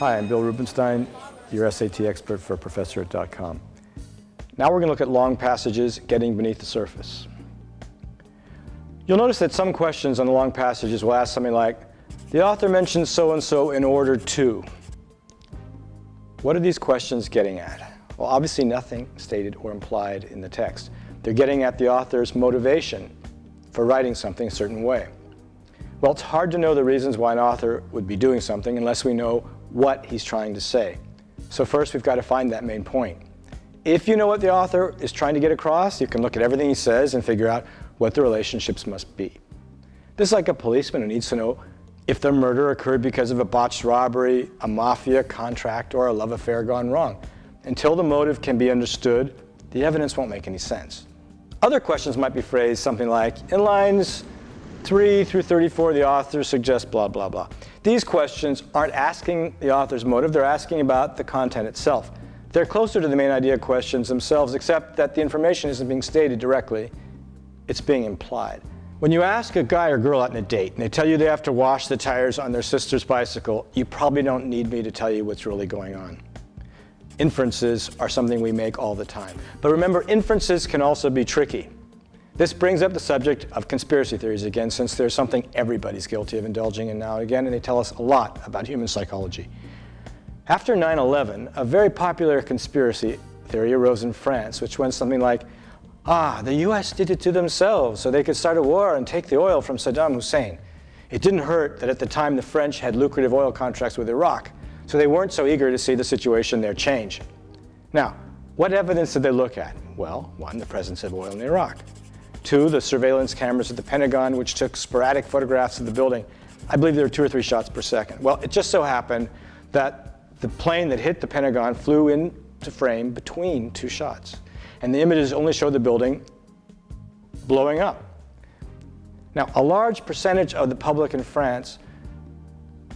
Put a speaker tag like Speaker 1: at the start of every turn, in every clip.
Speaker 1: Hi, I'm Bill Rubenstein, your SAT expert for Pt.2. Now we're going to look at long passages getting beneath the surface. You'll notice that some questions on the long passages will ask something like, the author mentions so-and-so in order to. What are these questions getting at? Well, obviously nothing stated or implied in the text. They're getting at the author's motivation for writing something a certain way. Well, it's hard to know the reasons why an author would be doing something unless we know what he's trying to say. So first, we've got to find that main point. If you know what the author is trying to get across, you can look at everything he says and figure out what the relationships must be. This is like a policeman who needs to know if the murder occurred because of a botched robbery, a mafia contract, or a love affair gone wrong. Until the motive can be understood, the evidence won't make any sense. Other questions might be phrased something like, in lines 3 through 34, the author suggests blah, blah, blah. These questions aren't asking the author's motive, they're asking about the content itself. They're closer to the main idea questions themselves, except that the information isn't being stated directly, it's being implied. When you ask a guy or girl out on a date, and they tell you they have to wash the tires on their sister's bicycle, you probably don't need me to tell you what's really going on. Inferences are something we make all the time. But remember, inferences can also be tricky. This brings up the subject of conspiracy theories again, since there's something everybody's guilty of indulging in now and again, and they tell us a lot about human psychology. After 9/11, a very popular conspiracy theory arose in France, which went something like, the US did it to themselves so they could start a war and take the oil from Saddam Hussein. It didn't hurt that at the time the French had lucrative oil contracts with Iraq, so they weren't so eager to see the situation there change. Now, what evidence did they look at? Well, 1, the presence of oil in Iraq. 2, the surveillance cameras at the Pentagon, which took sporadic photographs of the building. I believe there were 2 or 3 shots per second. Well, it just so happened that the plane that hit the Pentagon flew into frame between 2 shots. And the images only show the building blowing up. Now, a large percentage of the public in France,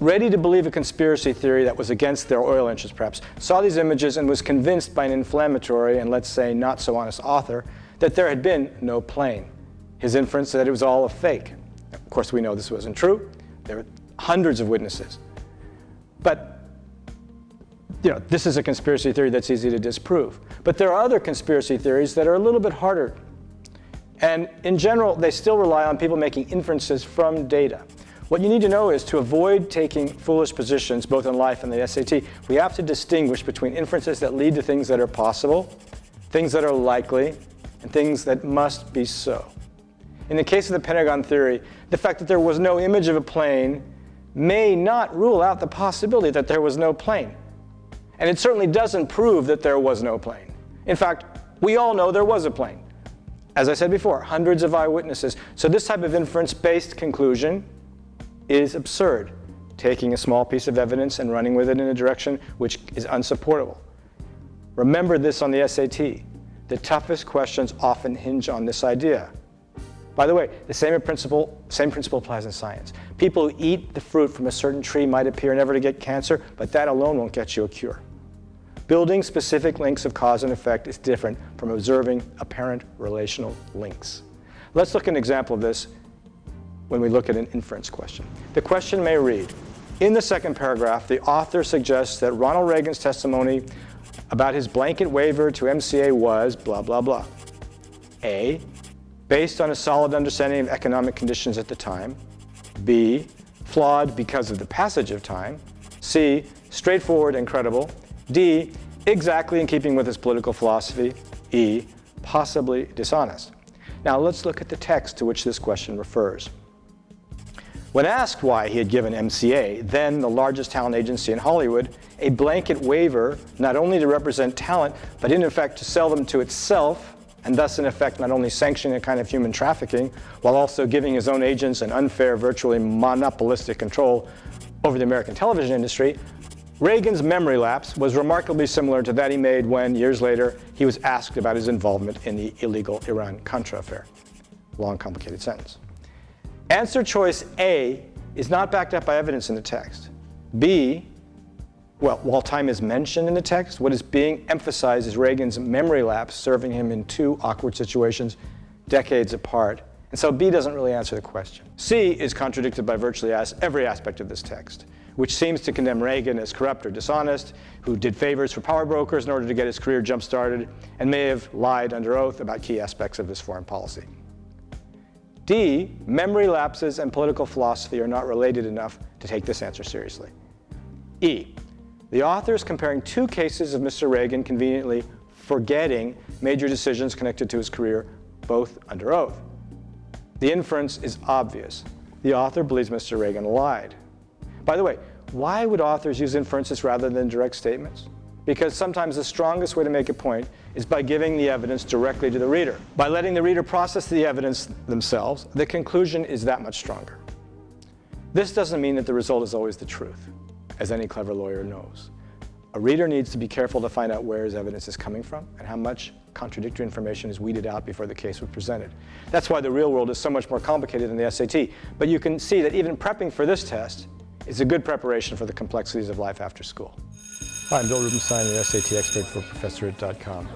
Speaker 1: ready to believe a conspiracy theory that was against their oil interests perhaps, saw these images and was convinced by an inflammatory and, let's say, not so honest author that there had been no plane. His inference that it was all a fake. Of course, we know this wasn't true. There were hundreds of witnesses. But this is a conspiracy theory that's easy to disprove. But there are other conspiracy theories that are a little bit harder. And in general, they still rely on people making inferences from data. What you need to know is to avoid taking foolish positions, both in life and the SAT, we have to distinguish between inferences that lead to things that are possible, things that are likely, and things that must be so. In the case of the Pentagon theory, the fact that there was no image of a plane may not rule out the possibility that there was no plane. And it certainly doesn't prove that there was no plane. In fact, we all know there was a plane. As I said before, hundreds of eyewitnesses. So this type of inference-based conclusion is absurd, taking a small piece of evidence and running with it in a direction which is unsupportable. Remember this on the SAT. The toughest questions often hinge on this idea. By the way, the same principle applies in science. People who eat the fruit from a certain tree might appear never to get cancer, but that alone won't get you a cure. Building specific links of cause and effect is different from observing apparent relational links. Let's look at an example of this when we look at an inference question. The question may read, in the second paragraph, the author suggests that Ronald Reagan's testimony about his blanket waiver to MCA was blah, blah, blah. A, based on a solid understanding of economic conditions at the time. B, flawed because of the passage of time. C, straightforward and credible. D, exactly in keeping with his political philosophy. E, possibly dishonest. Now let's look at the text to which this question refers. When asked why he had given MCA, then the largest talent agency in Hollywood, a blanket waiver not only to represent talent, but in effect to sell them to itself, and thus in effect not only sanctioning a kind of human trafficking, while also giving his own agents an unfair, virtually monopolistic control over the American television industry, Reagan's memory lapse was remarkably similar to that he made when, years later, he was asked about his involvement in the illegal Iran-Contra affair. Long, complicated sentence. Answer choice A is not backed up by evidence in the text. B, well, while time is mentioned in the text, what is being emphasized is Reagan's memory lapse serving him in 2 awkward situations decades apart. And so B doesn't really answer the question. C is contradicted by virtually every aspect of this text, which seems to condemn Reagan as corrupt or dishonest, who did favors for power brokers in order to get his career jump-started, and may have lied under oath about key aspects of his foreign policy. D, memory lapses and political philosophy are not related enough to take this answer seriously. E, the author is comparing two cases of Mr. Reagan conveniently forgetting major decisions connected to his career, both under oath. The inference is obvious. The author believes Mr. Reagan lied. By the way, why would authors use inferences rather than direct statements? Because sometimes the strongest way to make a point is by giving the evidence directly to the reader. By letting the reader process the evidence themselves, the conclusion is that much stronger. This doesn't mean that the result is always the truth, as any clever lawyer knows. A reader needs to be careful to find out where his evidence is coming from and how much contradictory information is weeded out before the case was presented. That's why the real world is so much more complicated than the SAT. But you can see that even prepping for this test is a good preparation for the complexities of life after school. Hi, I'm Bill Rubenstein, the SAT expert for Pt.2.